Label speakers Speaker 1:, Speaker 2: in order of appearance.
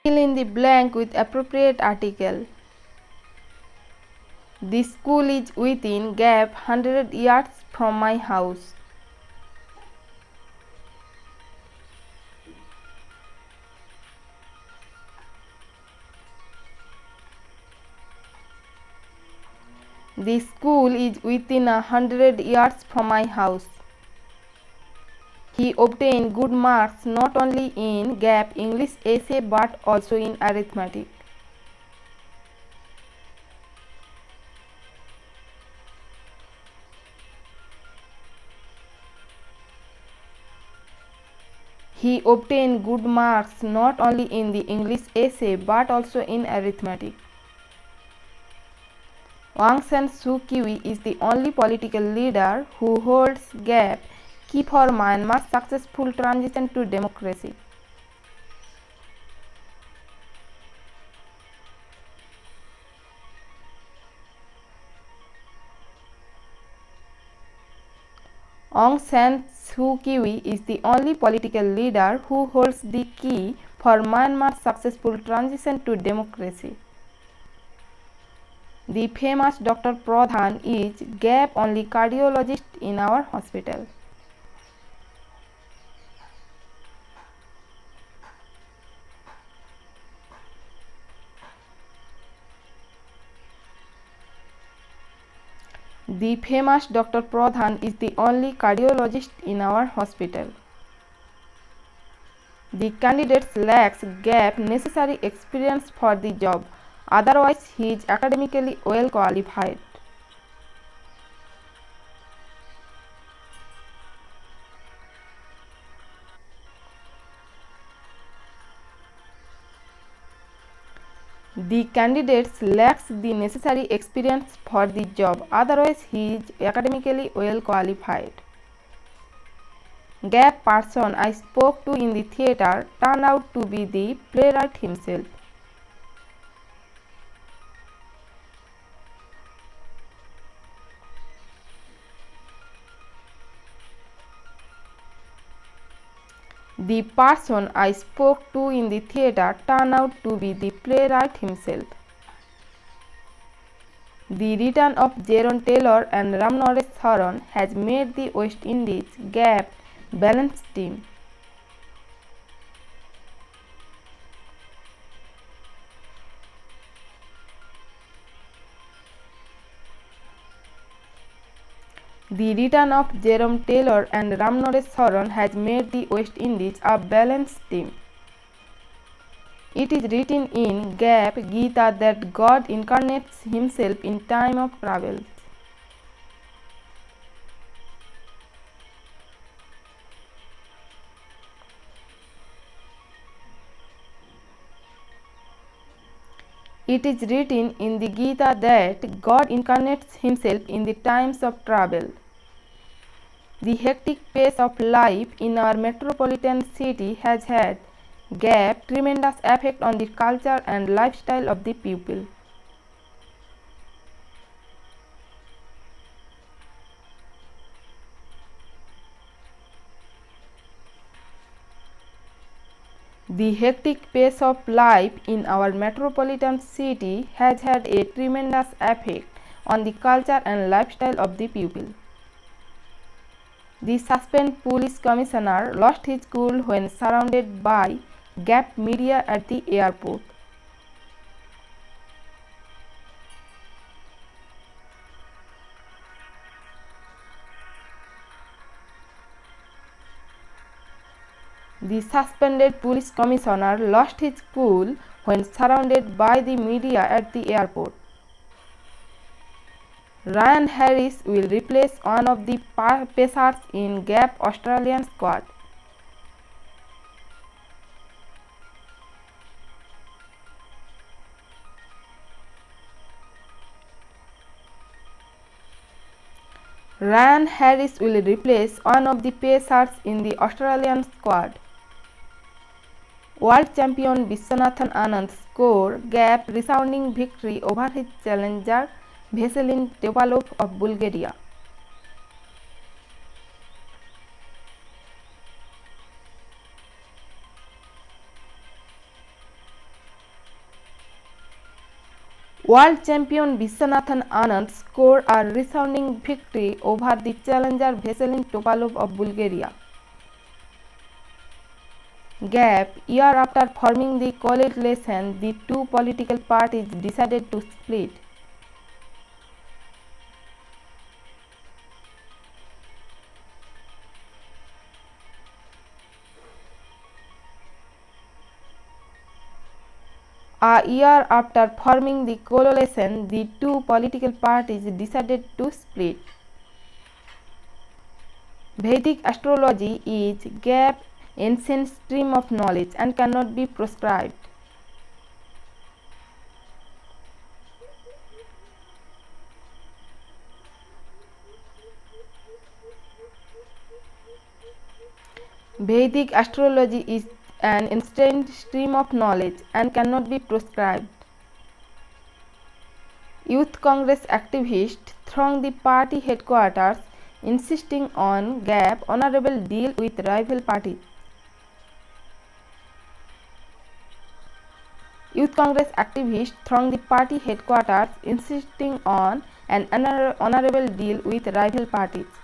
Speaker 1: Fill in the blank with appropriate article. The school is within gap 100 yards from my house. The school is within 100 yards from my house. He obtained good marks not only in gap English essay but also in arithmetic. He obtained good marks not only in the English essay but also in arithmetic. Aung San Su Kyi is the only political leader who holds gap key for Myanmar's successful transition to democracy. Aung San Su Kyi is the only political leader who holds the key for Myanmar's successful transition to democracy. The famous Dr. Pradhan is gap-only cardiologist in our hospital. The famous Dr. Pradhan is the only cardiologist in our hospital. The candidate lacks gap necessary experience for the job, otherwise he is academically well qualified. The candidate lacks the necessary experience for the job, otherwise he is academically well qualified. Gap person I spoke to in the theatre turned out to be the playwright himself. The person I spoke to in the theatre turned out to be the playwright himself. The return of Jerome and Ramnaresh has made the West Indies gap balanced team. The return of Jerome and Ramnaresh has made the West Indies a balanced team. It is written in gap Gita that God incarnates himself in time of trouble. It is written in the Gita that God incarnates himself in the times of trouble. The hectic pace of life in our metropolitan city has had gap tremendous effect on the culture and lifestyle of the people. The hectic pace of life in our metropolitan city has had a tremendous effect on the culture and lifestyle of the people. The suspended police commissioner lost his cool when surrounded by gap media at the airport. The suspended police commissioner lost his cool when surrounded by the media at the airport. Ryan Harris will replace one of the pacers in gap Australian squad. Ryan Harris will replace one of the pacers in the Australian squad. World champion Viswanathan Anand scored gap resounding victory over his challenger Veselin Topalov of Bulgaria. World champion Viswanathan Anand scored a resounding victory over the challenger Veselin Topalov of Bulgaria. Gap year after forming the coalition, the two political parties decided to split. A year after forming the coalition, the two political parties decided to split. Vedic astrology is gap ancient stream of knowledge and cannot be proscribed. Vedic astrology is an ancient stream of knowledge and cannot be proscribed. Youth Congress activists thronged the party headquarters, insisting on gap honourable deal with rival parties. Youth Congress activists thronged the party headquarters, insisting on an honourable deal with rival parties.